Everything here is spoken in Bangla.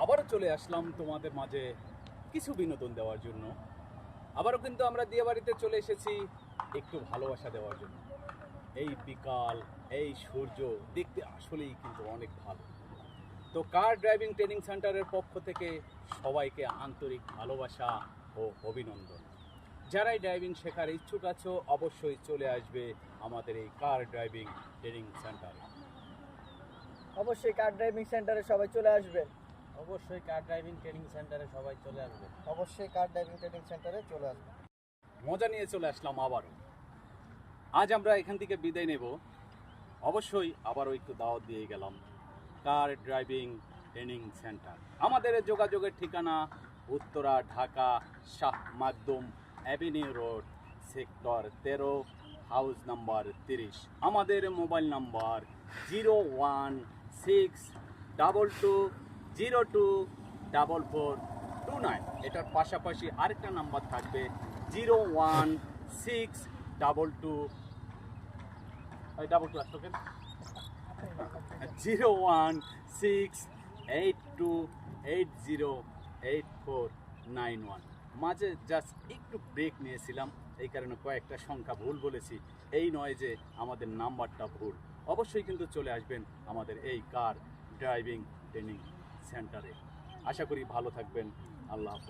আবারও চলে আসলাম তোমাদের মাঝে কিছু বিনোদন দেওয়ার জন্য। আবারও কিন্তু আমরা দিয়াবাড়িতে চলে এসেছি একটু ভালোবাসা দেওয়ার জন্য। এই বিকাল, এই সূর্য দেখতে আসলেই কিন্তু অনেক ভালো। তো কার ড্রাইভিং ট্রেনিং সেন্টারের পক্ষ থেকে সবাইকে আন্তরিক ভালোবাসা ও অভিনন্দন। যারাই ড্রাইভিং শেখার ইচ্ছুক আছো অবশ্যই চলে আসবে আমাদের এই কার ড্রাইভিং ট্রেনিং সেন্টারে। অবশ্যই কার ড্রাইভিং সেন্টারে সবাই চলে আসবেন। অবশ্যই কার ড্রাইভিং ট্রেনিং সেন্টারে সবাই চলে আসবে। অবশ্যই কার ড্রাইভিং ট্রেনিং সেন্টারে চলে আসবেন। মজা নিয়ে চলে আসলাম আবারও। আজ আমরা এখান থেকে বিদায় নেব। অবশ্যই আবারও একটু দাওয়াত দিয়ে গেলাম কার ড্রাইভিং ট্রেনিং সেন্টার। আমাদের যোগাযোগের ঠিকানা Uttara, Dhaka, Shah Makhdum avenue road, sector 13, house number 30। আমাদের মোবাইল নাম্বার 01622024429। এটার পাশাপাশি আরেকটা নাম্বার থাকবে 01622 01682808491। মাঝে জাস্ট একটু ব্রেক নিয়েছিলাম, এই কারণে কয়েকটা সংখ্যা ভুল বলেছি। এই নয় যে আমাদের নাম্বারটা ভুল। অবশ্যই কিন্তু চলে আসবেন আমাদের এই কার ড্রাইভিং ট্রেনিং সেন্টারে। আশা করি ভালো থাকবেন। আল্লাহ হাফেজ।